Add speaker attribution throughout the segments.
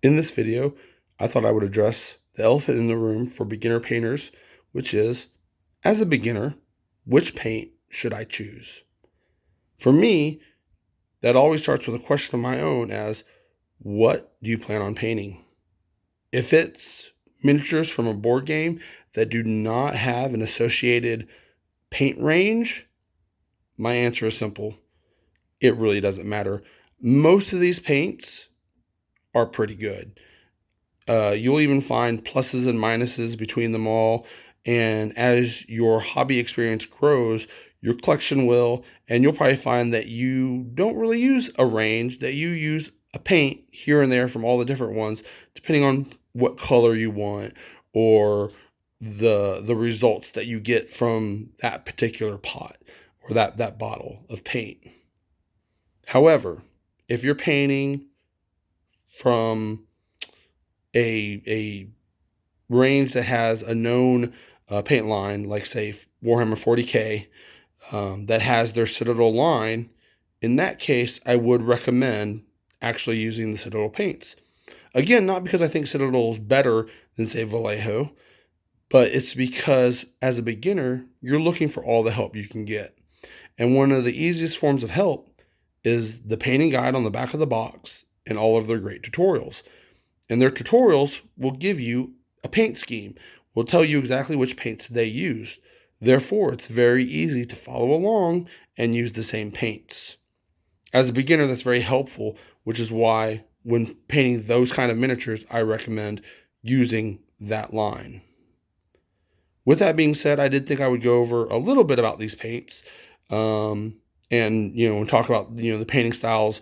Speaker 1: In this video, I thought I would address the elephant in the room for beginner painters, which is, as a beginner, which paint should I choose? For me, that always starts with a question of my own as, what do you plan on painting? If it's miniatures from a board game that do not have an associated paint range, my answer is simple. It really doesn't matter. Most of these paints are pretty good. You'll even find pluses and minuses between them all. And as your hobby experience grows, your collection will, and you'll probably find that you don't really use a range, that you use a paint here and there from all the different ones, depending on what color you want or the results that you get from that particular pot or that bottle of paint. However, if you're painting from a range that has a known paint line, like say Warhammer 40K, that has their Citadel line, in that case, I would recommend actually using the Citadel paints. Again, not because I think Citadel is better than, say, Vallejo, but it's because as a beginner, you're looking for all the help you can get. And one of the easiest forms of help is the painting guide on the back of the box and all of their great tutorials. And their tutorials will give you a paint scheme, will tell you exactly which paints they use. Therefore, it's very easy to follow along and use the same paints. As a beginner, that's very helpful, which is why when painting those kind of miniatures, I recommend using that line. With that being said, I did think I would go over a little bit about these paints, and talk about the painting styles,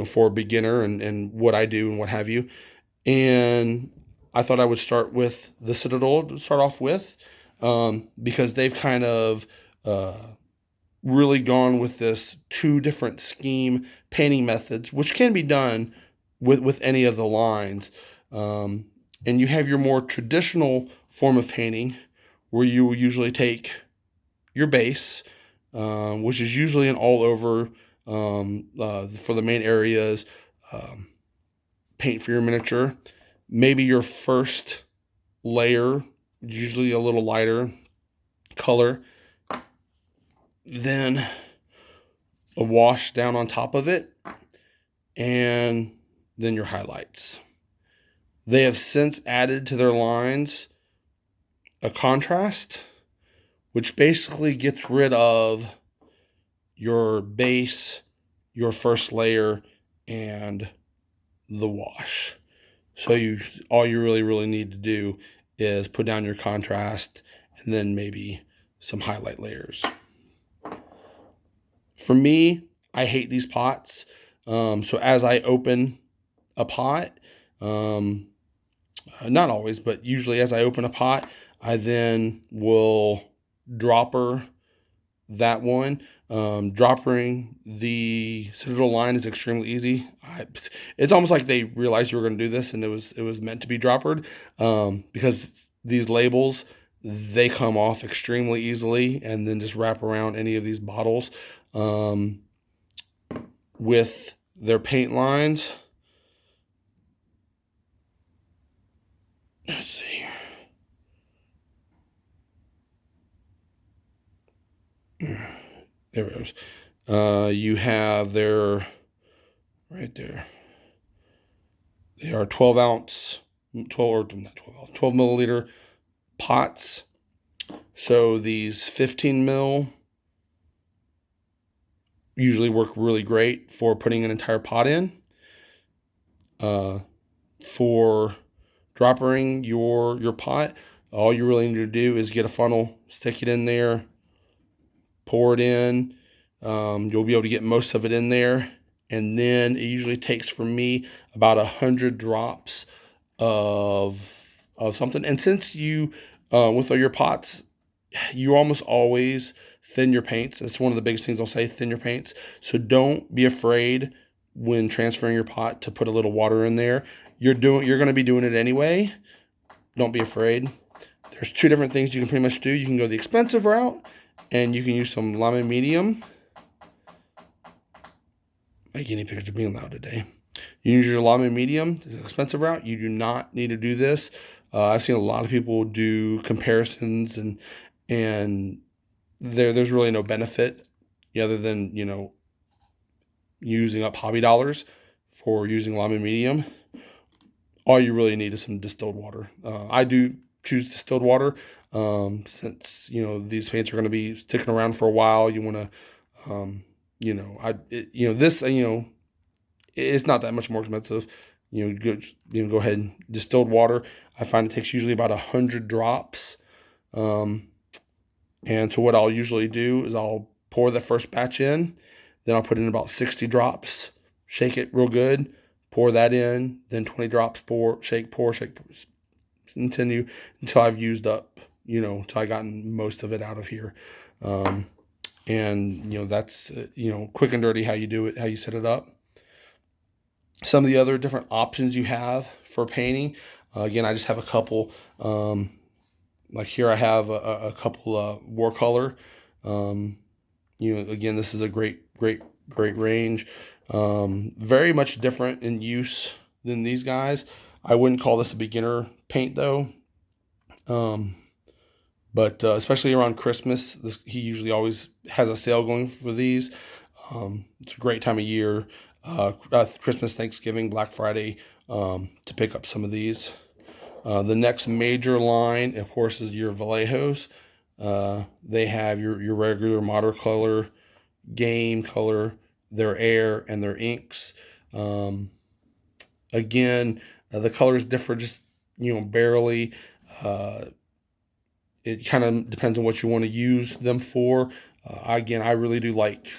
Speaker 1: for a beginner and what I do and what have you. And I thought I would start with the Citadel to start off with, because they've kind of really gone with this two different scheme painting methods, which can be done with any of the lines. And you have your more traditional form of painting, where you will usually take your base, which is usually an all over, for the main areas, paint for your miniature. Maybe your first layer, usually a little lighter color, then a wash down on top of it, and then your highlights. They have since added to their lines a contrast, which basically gets rid of your base, your first layer, and the wash. So all you really need to do is put down your contrast and then maybe some highlight layers. For me, I hate these pots. So as I open a pot, not always, but usually as I open a pot, I then will dropper that one. Droppering the Citadel line is extremely easy. It's almost like they realized you were going to do this, and it was meant to be droppered, because these labels, they come off extremely easily, and then just wrap around any of these bottles with their paint lines. Let's see. There it goes. You have their, right there. They are 12 ounce, 12 milliliter pots. So these 15 mil usually work really great for putting an entire pot in. For droppering your pot, all you really need to do is get a funnel, stick it in there, pour it in. You'll be able to get most of it in there, and then it usually takes for me about 100 drops of something. And since you with all your pots, you almost always thin your paints. That's one of the biggest things I'll say: thin your paints. So don't be afraid when transferring your pot to put a little water in there. You're going to be doing it anyway. Don't be afraid. There's two different things you can pretty much do. You can go the expensive route, and you can use some lime medium. My guinea pigs are being loud today. You use your lime and medium, the expensive route. You do not need to do this. I've seen a lot of people do comparisons, and there's really no benefit other than using up hobby dollars for using lime and medium. All you really need is some distilled water. I do choose distilled water since these paints are going to be sticking around for a while. You want to, this it's not that much more expensive. Go ahead and distilled water. I find it takes usually about 100 drops. And so what I'll usually do is I'll pour the first batch in, then I'll put in about 60 drops, shake it real good, pour that in, then 20 drops, pour, shake, continue until I've used up, until I gotten most of it out of here. And that's quick and dirty how you do it, how you set it up. Some of the other different options you have for painting. Again, I just have a couple. Like here I have a couple watercolor. Again, this is a great range. Very much different in use than these guys. I wouldn't call this a beginner paint though. But especially around Christmas, he usually always has a sale going for these. It's a great time of year. Christmas, Thanksgiving, Black Friday, to pick up some of these. The next major line, of course, is your Vallejos. They have your regular watercolor, game color, their air, and their inks. Again, the colors differ just barely. It kind of depends on what you want to use them for. Again, I really do like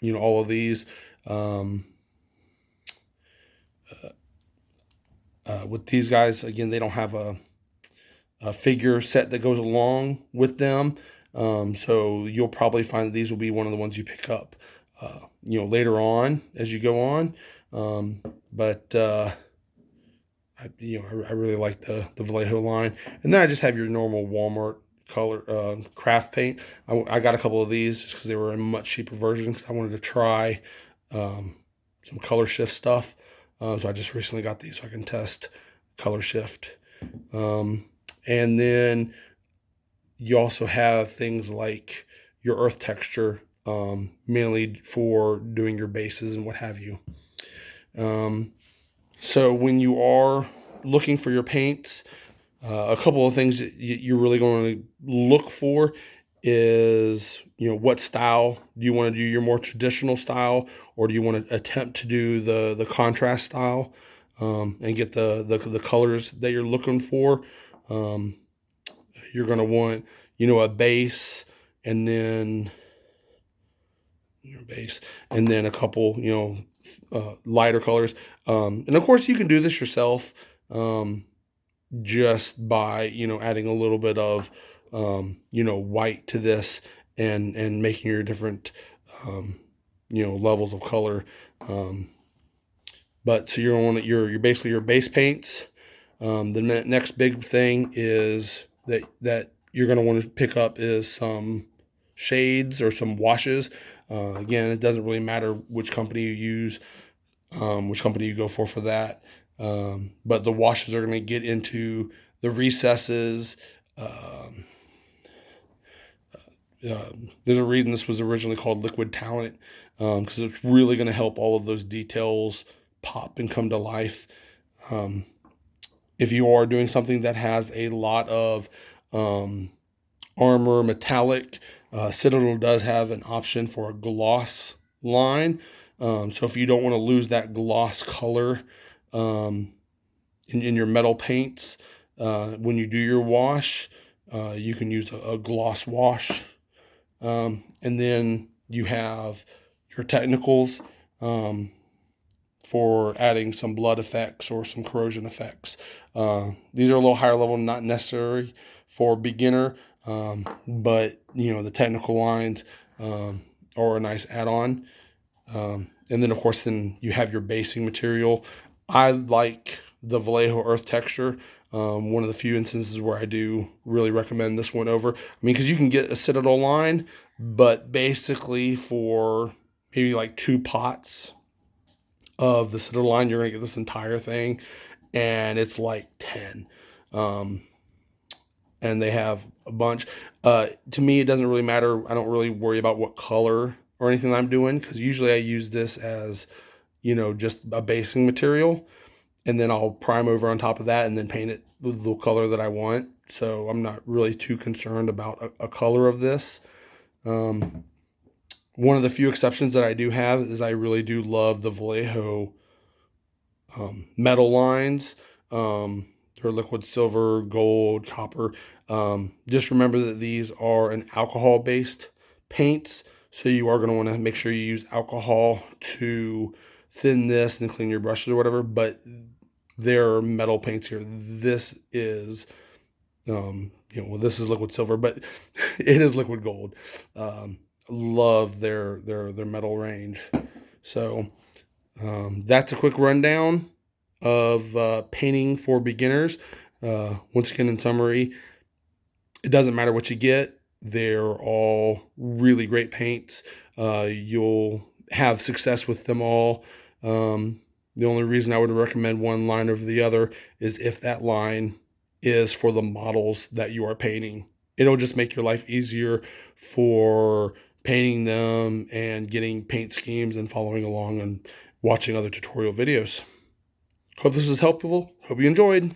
Speaker 1: all of these. With these guys, again, they don't have a figure set that goes along with them. So you'll probably find that these will be one of the ones you pick up, later on as you go on. I really like the Vallejo line. And then I just have your normal Walmart color craft paint. I got a couple of these just because they were in much cheaper versions because I wanted to try some color shift stuff. So I just recently got these so I can test color shift. And then you also have things like your earth texture, mainly for doing your bases and what have you. So when you are looking for your paints, a couple of things that you're really going to look for is, what style do you want to do? Your more traditional style, or do you want to attempt to do the contrast style, and get the colors that you're looking for? You're going to want, a base, and then your base, and then a couple, lighter colors. And of course you can do this yourself, just by, adding a little bit of, white to this and making your different, levels of color. But so you're on your basically your base paints. The next big thing is that you're going to want to pick up is some shades or some washes. Again, it doesn't really matter which company you use, which company you go for that. But the washes are going to get into the recesses. There's a reason this was originally called Liquid Talent, because it's really going to help all of those details pop and come to life. If you are doing something that has a lot of armor metallic, Citadel does have an option for a gloss line. So if you don't want to lose that gloss color in your metal paints, when you do your wash, you can use a gloss wash. And then you have your technicals for adding some blood effects or some corrosion effects. These are a little higher level, not necessary for beginner, but the technical lines are a nice add-on. And then of course, then you have your basing material. I like the Vallejo Earth Texture. One of the few instances where I do really recommend this one over. Because you can get a Citadel line, but basically for maybe like 2 pots of the Citadel line. You're going to get this entire thing, and it's like 10. Um, and they have a bunch. To me, it doesn't really matter. I don't really worry about what color or anything I'm doing, because usually I use this as, just a basing material, and then I'll prime over on top of that and then paint it with the color that I want. So I'm not really too concerned about a color of this. One of the few exceptions that I do have is I really do love the Vallejo metal lines. They're liquid silver, gold, copper. Just remember that these are an alcohol-based paints, so you are going to want to make sure you use alcohol to thin this and clean your brushes or whatever. But they're metal paints here. This is, this is liquid silver, but it is liquid gold. Love their metal range. So that's a quick rundown of painting for beginners. Once again, in summary, it doesn't matter what you get. They're all really great paints. You'll have success with them all. The only reason I would recommend one line over the other is if that line is for the models that you are painting. It'll just make your life easier for painting them and getting paint schemes and following along and watching other tutorial videos. Hope this was helpful. Hope you enjoyed.